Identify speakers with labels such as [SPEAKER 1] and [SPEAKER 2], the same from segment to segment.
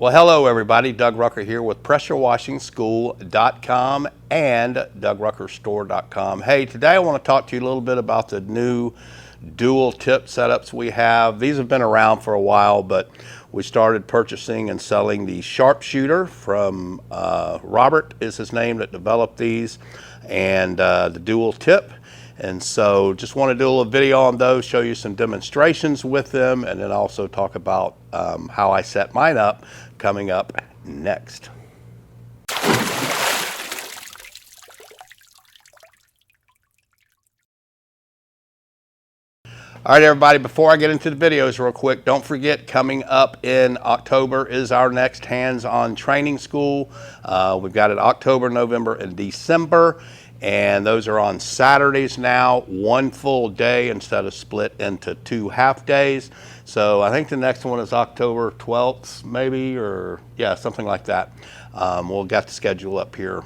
[SPEAKER 1] Well, hello everybody. Doug Rucker here with PressureWashingSchool.com and DougRuckerStore.com. Hey, today I want to talk to you a little bit about the new dual tip setups we have. These have been around for a while, but we started purchasing and selling the Sharpshooter from Robert is his name that developed these, and the dual tip. And so just want to do a little video on those, show you some demonstrations with them, and then also talk about how I set mine up coming up next. All right, everybody, before I get into the videos real quick, don't forget, coming up in October is our next hands-on training school. We've got it October, November, and December. And those are on Saturdays now, one full day instead of split into 2 half days. So I think the next one is October 12th, maybe, or yeah, something like that. We'll get the schedule up here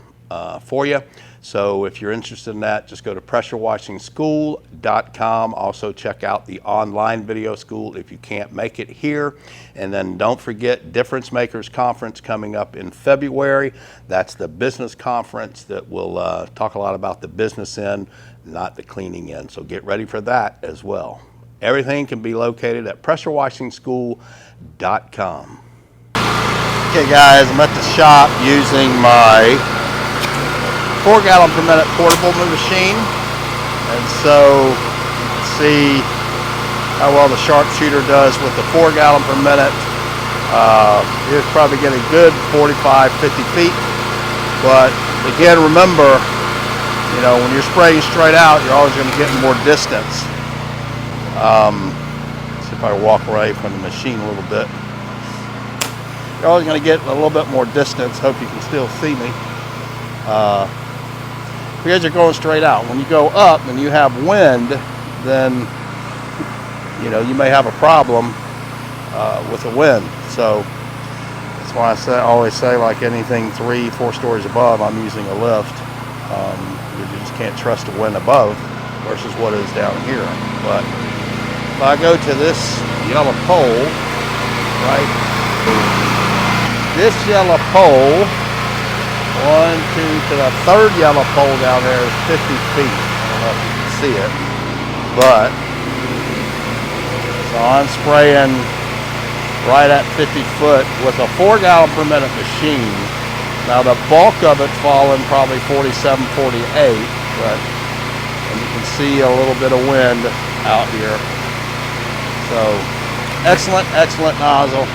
[SPEAKER 1] for you. So if you're interested in that, just go to PressureWashingSchool.com. Also check out the online video school if you can't make it here. And then don't forget Difference Makers Conference coming up in February. That's the business conference that will talk a lot about the business end, not the cleaning end. So get ready for that as well. Everything can be located at PressureWashingSchool.com. Okay guys, I'm at the shop using my 4 gallon per minute portable machine, and so you can see how well the Sharpshooter does with the 4 gallon per minute. It's probably getting good 45, 50 feet, but again, remember, you know, when you're spraying straight out, you're always going to get more distance. See if I walk away from the machine a little bit. You're always going to get a little bit more distance. Hope you can still see me. Because you're going straight out. When you go up and you have wind, then you know you may have a problem with the wind. So that's why I always say, like anything 3-4 stories above, I'm using a lift. You just can't trust the wind above versus what is down here. But if I go to this yellow pole, right? This yellow pole, 1, 2, to the 3rd yellow pole down there is 50 feet. I don't know if you can see it, but so I'm spraying right at 50 foot with a 4 gallon per minute machine. Now the bulk of it's falling probably 47, 48, but and you can see a little bit of wind out here. So excellent, excellent nozzle.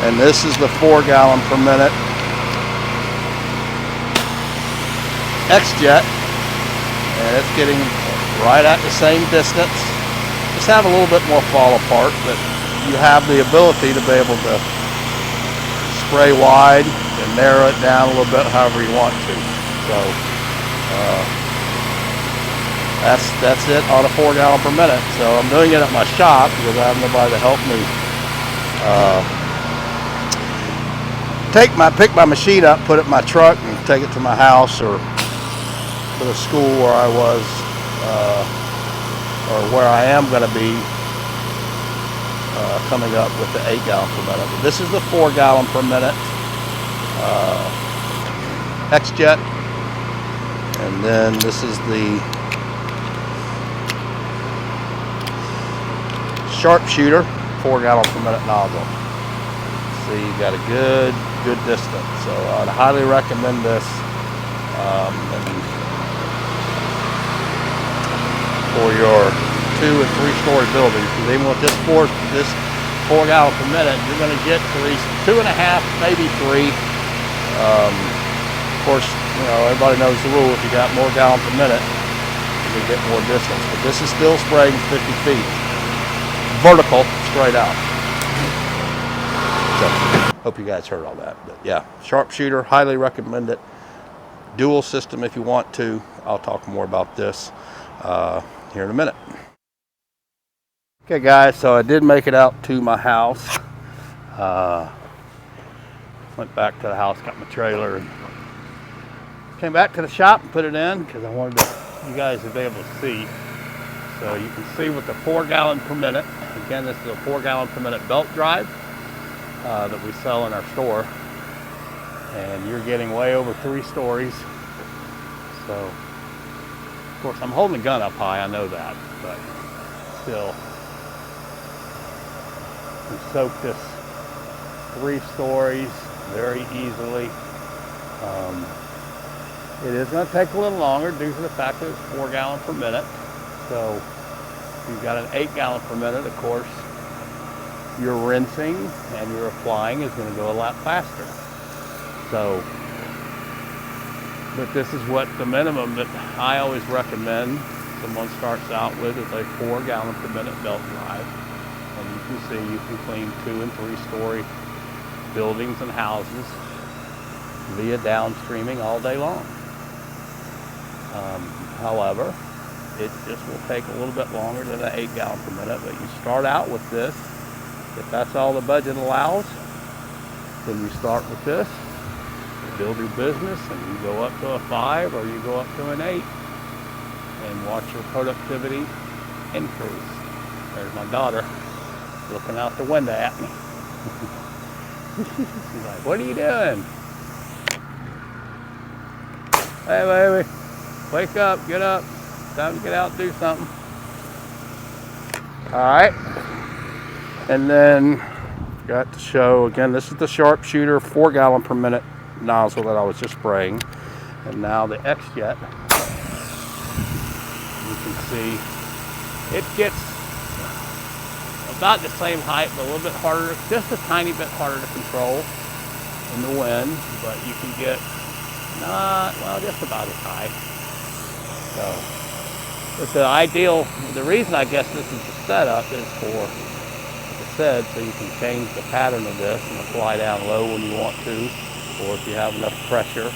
[SPEAKER 1] And this is the 4 gallon per minute X-Jet, and it's getting right at the same distance. Just have a little bit more fall apart, but you have the ability to be able to spray wide and narrow it down a little bit however you want to. So that's it on a 4 gallon per minute. So I'm doing it at my shop because I have nobody to help me pick my machine up, put it in my truck, and take it to my house or to the school where I was, or where I am going to be coming up with the 8 gallon per minute. But this is the 4 gallon per minute X-Jet, and then this is the Sharpshooter 4 gallon per minute nozzle. See, you got a good distance. So I'd highly recommend this. For your 2 and 3 story buildings, because even with this 4 gallon per minute, you're going to get to at least 2.5, maybe 3. Of course, you know, everybody knows the rule. If you got more gallon per minute, you get more distance. But this is still spraying 50 feet, vertical, straight out. So, hope you guys heard all that. But yeah, Sharpshooter, highly recommend it. Dual system if you want to. I'll talk more about this here in a minute. Okay guys, so I did make it out to my house. Went back to the house, got my trailer, and came back to the shop and put it in because I wanted you guys to be able to see. So you can see with the 4 gallon per minute, again this is a 4 gallon per minute belt drive. that we sell in our store, and you're getting way over 3 stories. So, of course, I'm holding the gun up high, I know that, but still, we soak this 3 stories very easily. It is going to take a little longer due to the fact that it's 4 gallons per minute. So if you've got an 8 gallon per minute, of course, your rinsing and your applying is going to go a lot faster. So, but this is what the minimum that I always recommend someone starts out with is a 4 gallon per minute belt drive. And you can see you can clean 2 and 3 story buildings and houses via downstreaming all day long. However, it just will take a little bit longer than an 8 gallon per minute, but you start out with this. If that's all the budget allows, then you start with this, build your business, and you go up to a 5 or you go up to an 8 and watch your productivity increase. There's my daughter looking out the window at me. She's like, what are you doing? Hey baby, wake up, get up. Time to get out and do something. Alright. And then got to show again, this is the Sharpshooter 4 gallon per minute nozzle that I was just spraying. And now the X-Jet. You can see it gets about the same height, but a little bit harder, just a tiny bit harder to control in the wind, but you can get not, well, just about as high. So it's the ideal, the reason I guess this is the setup is for, like I said, so you can change the pattern of this and apply down low when you want to, or if you have enough pressure.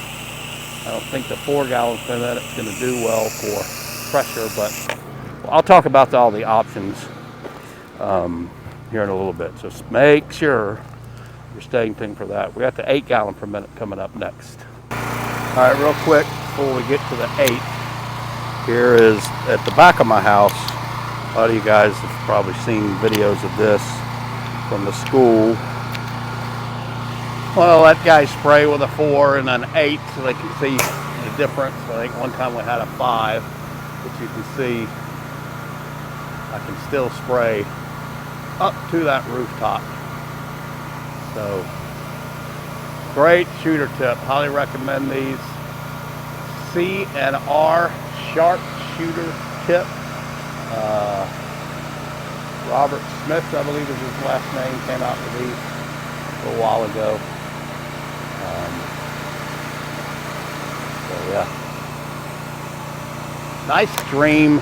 [SPEAKER 1] I don't think the 4 gallons per minute is going to do well for pressure, but I'll talk about all the options here in a little bit. So make sure you're staying tuned for that. We got the 8 gallon per minute coming up next. All right, real quick before we get to the 8, here is at the back of my house. A lot of you guys have probably seen videos of this from the school. Well, that guy spray with a 4 and an 8 so they can see the difference. I think one time we had a 5, but you can see I can still spray up to that rooftop. So great shooter tip. Highly recommend these. C&R Sharpshooter tip. Robert Smith, I believe is his last name, came out with these a little while ago. So yeah, nice stream.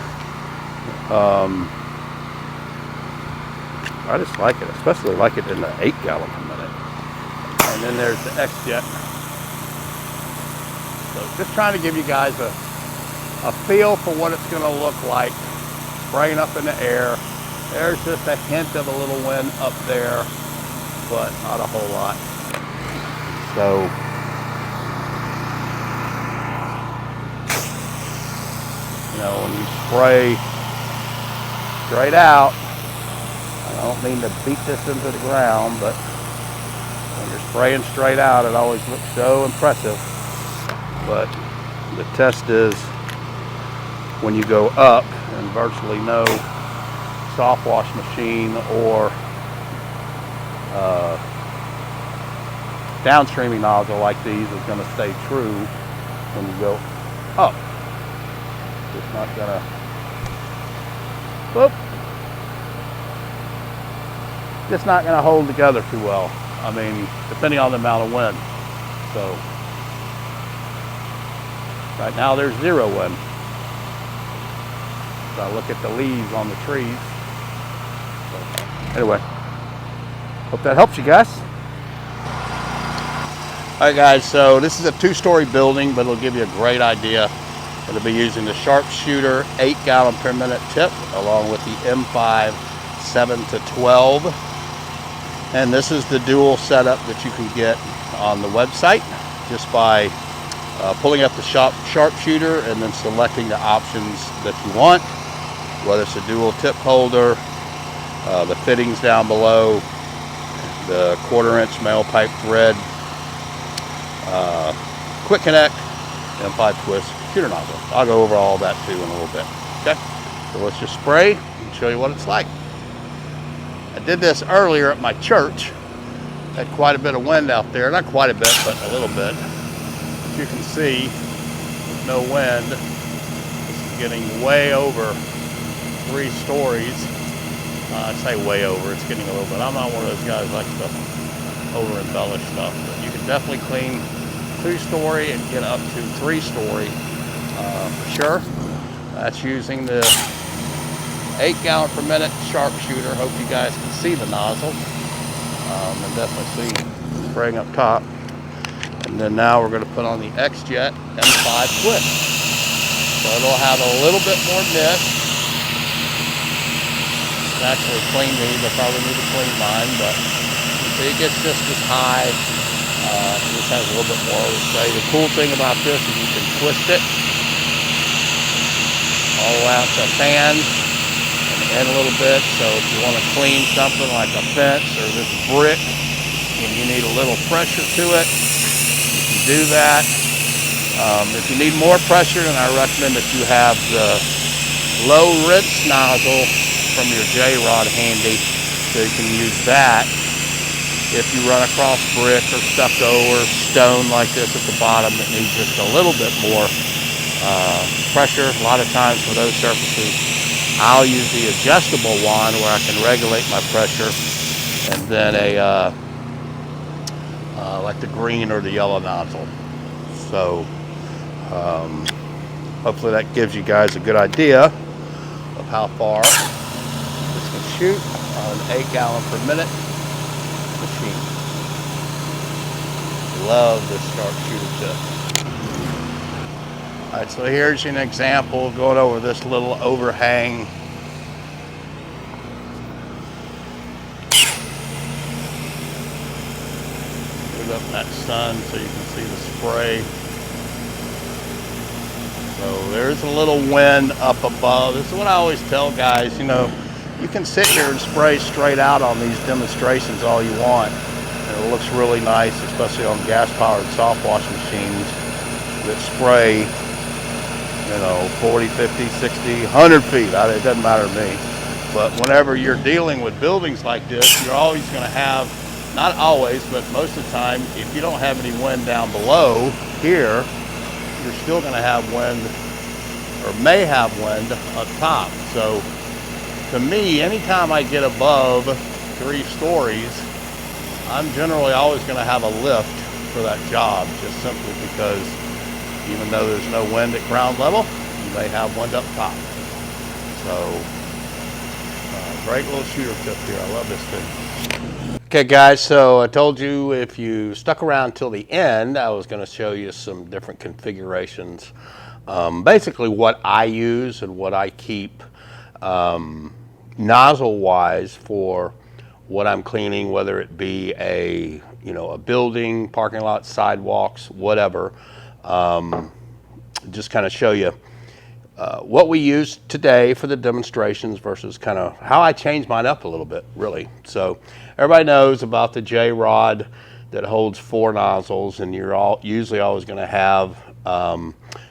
[SPEAKER 1] I just like it, especially like it in the 8 gallon per minute. And then there's the X-Jet. So just trying to give you guys a feel for what it's going to look like spraying up in the air. There's just a hint of a little wind up there, but not a whole lot. So you know, when you spray straight out, I don't mean to beat this into the ground, but when you're spraying straight out, it always looks so impressive. But the test is when you go up, and virtually no soft wash machine or downstreaming nozzle like these is going to stay true when you go up. It's not going to, whoop, it's not going to hold together too well. I mean, depending on the amount of wind. So right now there's 0 wind. So I look at the leaves on the trees. So anyway, hope that helps you guys. All right guys, so this is a 2-story building, but it'll give you a great idea. It'll be using the Sharpshooter 8 gallon per minute tip along with the M5 7 to 12. And this is the dual setup that you can get on the website just by pulling up the Sharpshooter and then selecting the options that you want, whether it's a dual tip holder, the fittings down below, the 1/4" male pipe thread, quick connect, M5 twist shooter nozzle. I'll go over all that too in a little bit. Okay, so let's just spray and show you what it's like. I did this earlier at my church. Had quite a bit of wind out there, not quite a bit, but a little bit. As you can see, with no wind, this is getting way over 3 stories. I say way over, it's getting a little bit. I'm not one of those guys that likes to over embellish stuff, but you can definitely clean 2-story and get up to 3-story for sure. That's using the 8 gallon per minute Sharpshooter. Hope you guys can see the nozzle and definitely see spraying up top. And then now we're going to put on the X-Jet M5 twist. So it'll have a little bit more mist. Actually clean these. I probably need to clean mine, but you see it gets just as high. This has a little bit more spray. The cool thing about this is you can twist it all the way out to a fan and in a little bit. So if you want to clean something like a fence or this brick and you need a little pressure to it, you can do that. If you need more pressure, then I recommend that you have the low rinse nozzle from your J-rod handy, so you can use that if you run across brick or stucco or stone like this at the bottom that needs just a little bit more pressure. A lot of times for those surfaces, I'll use the adjustable wand where I can regulate my pressure, and then a like the green or the yellow nozzle. So hopefully that gives you guys a good idea of how far shoot on an 8 gallon per minute machine. Love this Sharpshooter tip. Alright, so here's an example going over this little overhang. Put it up in that sun so you can see the spray. So there's a little wind up above. This is what I always tell guys, you know, you can sit here and spray straight out on these demonstrations all you want, and it looks really nice, especially on gas-powered soft wash machines that spray, you know, 40, 50, 60, 100 feet. It doesn't matter to me. But whenever you're dealing with buildings like this, you're always going to have, not always, but most of the time, if you don't have any wind down below here, you're still going to have wind, or may have wind up top. So to me, anytime I get above 3 stories, I'm generally always going to have a lift for that job, just simply because even though there's no wind at ground level, you may have wind up top. So, great little shooter tip here. I love this thing. Okay guys, so I told you if you stuck around till the end, I was going to show you some different configurations. Basically what I use and what I keep nozzle wise for what I'm cleaning, whether it be a building, parking lot, sidewalks, whatever. Just kind of show you what we use today for the demonstrations versus kind of how I changed mine up a little bit, really. So everybody knows about the J-rod that holds 4 nozzles, and you're usually always going to have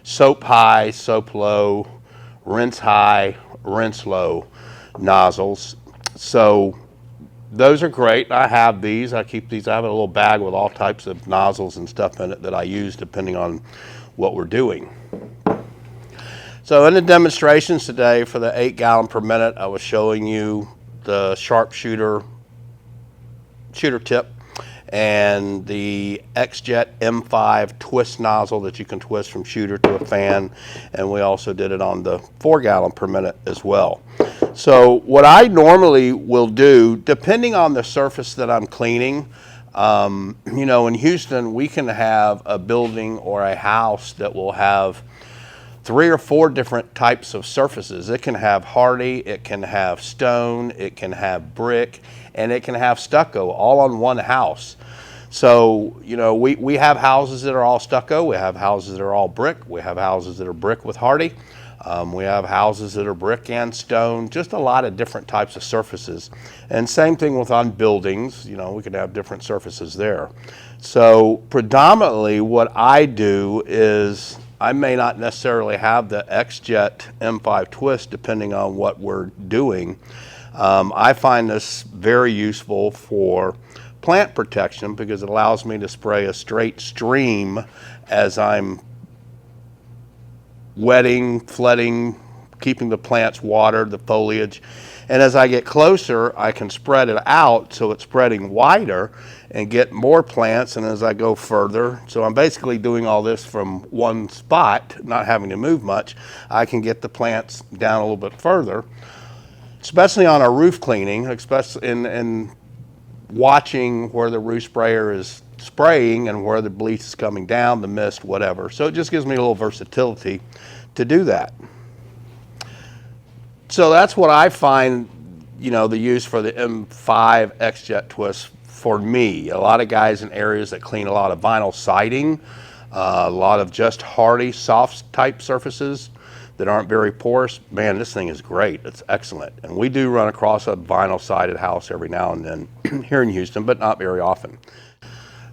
[SPEAKER 1] soap high, soap low, rinse high, rinse low nozzles. So those are great. I have these. I keep these. I have a little bag with all types of nozzles and stuff in it that I use depending on what we're doing. So in the demonstrations today for the 8 gallon per minute, I was showing you the Sharpshooter shooter tip and the X-Jet M5 twist nozzle that you can twist from shooter to a fan, and we also did it on the 4 gallon per minute as well. So what I normally will do, depending on the surface that I'm cleaning, in Houston we can have a building or a house that will have 3 or 4 different types of surfaces. It can have hardy, it can have stone, it can have brick, and it can have stucco all on one house. So, we have houses that are all stucco, we have houses that are all brick, we have houses that are brick with hardy. We have houses that are brick and stone, just a lot of different types of surfaces. And same thing with on buildings, you know, we could have different surfaces there. So predominantly what I do is I may not necessarily have the X-Jet M5 twist depending on what we're doing. I find this very useful for plant protection because it allows me to spray a straight stream as I'm wetting, flooding, keeping the plants watered, the foliage. And as I get closer, I can spread it out so it's spreading wider and get more plants. And as I go further, so I'm basically doing all this from one spot, not having to move much, I can get the plants down a little bit further, especially on our roof cleaning, especially in watching where the roof sprayer is spraying and where the bleach is coming down, the mist, whatever. So it just gives me a little versatility to do that. So that's what I find, you know, the use for the M5 X-Jet twist for me. A lot of guys in areas that clean a lot of vinyl siding, a lot of just hardy, soft type surfaces that aren't very porous. Man, this thing is great. It's excellent. And we do run across a vinyl sided house every now and then here in Houston, but not very often.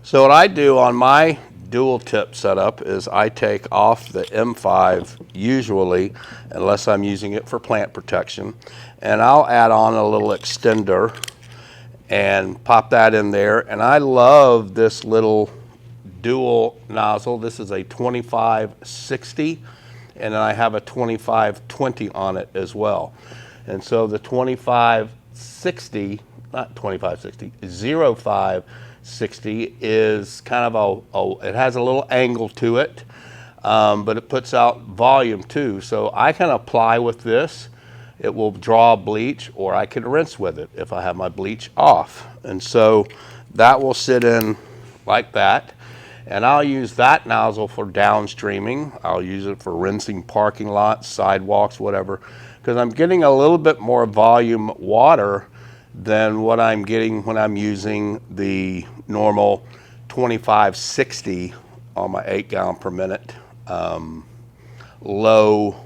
[SPEAKER 1] So what I do on my dual tip setup is I take off the M5 usually, unless I'm using it for plant protection, and I'll add on a little extender and pop that in there. And I love this little dual nozzle. This is a 2560, and then I have a 2520 on it as well. And so the 2560, not 2560, 0560 is kind of it has a little angle to it, but it puts out volume too. So I can apply with this. It will draw bleach, or I can rinse with it if I have my bleach off. And so that will sit in like that. And I'll use that nozzle for downstreaming. I'll use it for rinsing parking lots, sidewalks, whatever, because I'm getting a little bit more volume water than what I'm getting when I'm using the normal 2560 on my 8 gallon per minute low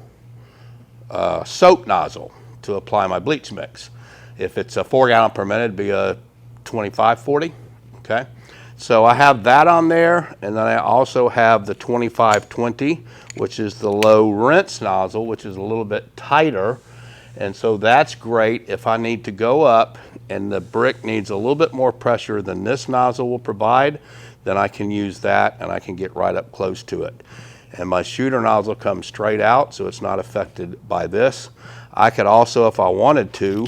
[SPEAKER 1] soap nozzle to apply my bleach mix. If it's a 4 gallon per minute, it'd be a 2540, okay? So I have that on there, and then I also have the 2520, which is the low rinse nozzle, which is a little bit tighter. And so that's great if I need to go up and the brick needs a little bit more pressure than this nozzle will provide, then I can use that and I can get right up close to it. And my shooter nozzle comes straight out, so it's not affected by this. I could also, if I wanted to,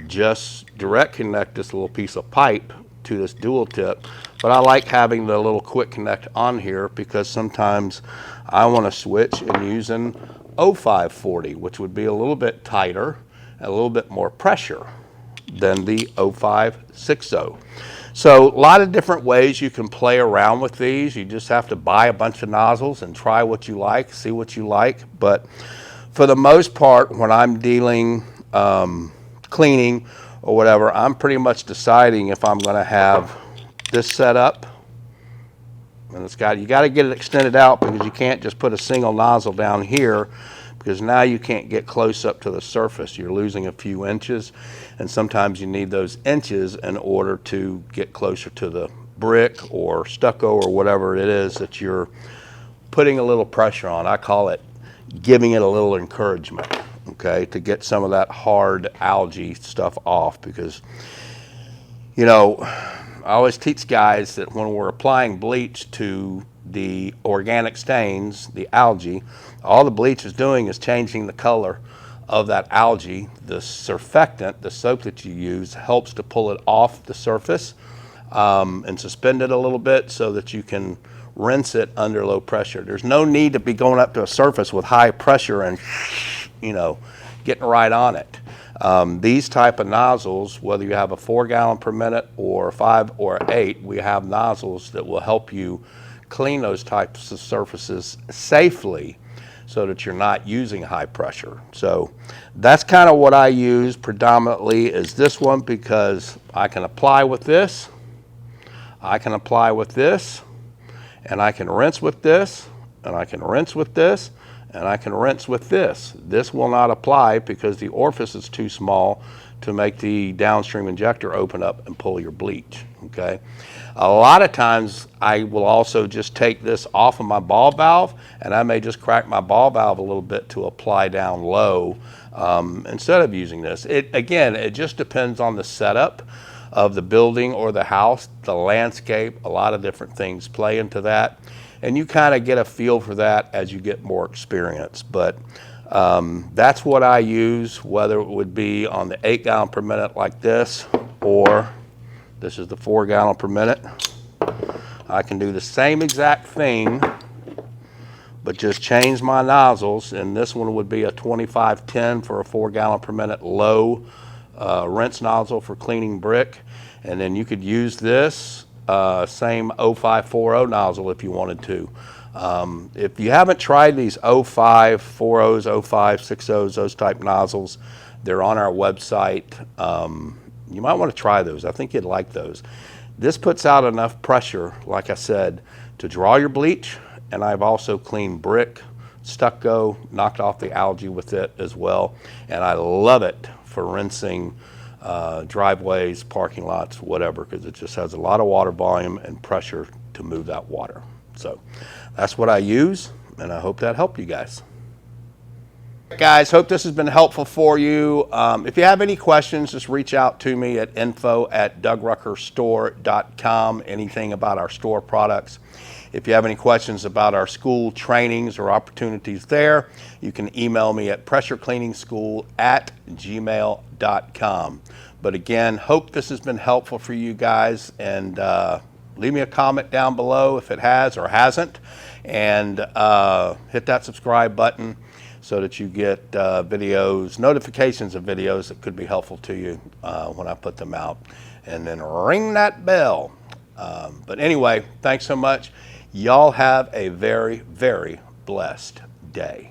[SPEAKER 1] just direct connect this little piece of pipe to this dual tip, but I like having the little quick connect on here because sometimes I want to switch and using 0540, which would be a little bit tighter and a little bit more pressure than the 0560. So a lot of different ways you can play around with these. You just have to buy a bunch of nozzles and try what you like, see what you like. But for the most part, when I'm dealing cleaning or whatever, I'm pretty much deciding if I'm going to have this set up, and you got to get it extended out because you can't just put a single nozzle down here, because now you can't get close up to the surface. You're losing a few inches, and sometimes you need those inches in order to get closer to the brick or stucco or whatever it is that you're putting a little pressure on. I call it giving it a little encouragement, okay, to get some of that hard algae stuff off. Because, you know, I always teach guys that when we're applying bleach to the organic stains, the algae, all the bleach is doing is changing the color of that algae. The surfactant, the soap that you use, helps to pull it off the surface and suspend it a little bit so that you can rinse it under low pressure. There's no need to be going up to a surface with high pressure and, you know, getting right on it. These type of nozzles, whether you have a 4 gallon per minute or 5 or 8, we have nozzles that will help you clean those types of surfaces safely so that you're not using high pressure. So that's kind of what I use predominantly, is this one, because I can apply with this, I can apply with this, and I can rinse with this, and I can rinse with this, and I can rinse with this. This will not apply because the orifice is too small to make the downstream injector open up and pull your bleach, okay? A lot of times I will also just take this off of my ball valve, and I may just crack my ball valve a little bit to apply down low instead of using this. Again, it just depends on the setup of the building or the house, the landscape. A lot of different things play into that, and you kind of get a feel for that as you get more experience. But that's what I use, whether it would be on the 8 gallon per minute like this, or this is the 4 gallon per minute. I can do the same exact thing, but just change my nozzles, and this one would be a 2510 for a 4 gallon per minute low rinse nozzle for cleaning brick. And then you could use this same 0540 nozzle if you wanted to. If you haven't tried these 0540s, 0560s, those type nozzles, they're on our website. You might want to try those. I think you'd like those. This puts out enough pressure, like I said, to draw your bleach, and I've also cleaned brick, stucco, knocked off the algae with it as well, and I love it for rinsing driveways, parking lots, whatever, because it just has a lot of water volume and pressure to move that water. So that's what I use, and I hope that helped you guys. Guys, hope this has been helpful for you. If you have any questions, just reach out to me at info@dougruckerstore.com, anything about our store products. If you have any questions about our school trainings or opportunities there, you can email me at pressurecleaningschool@gmail.com. But again, hope this has been helpful for you guys, and leave me a comment down below if it has or hasn't, and hit that subscribe button so that you get videos, notifications of videos that could be helpful to you when I put them out. And then ring that bell. But anyway, thanks so much. Y'all have a very, very blessed day.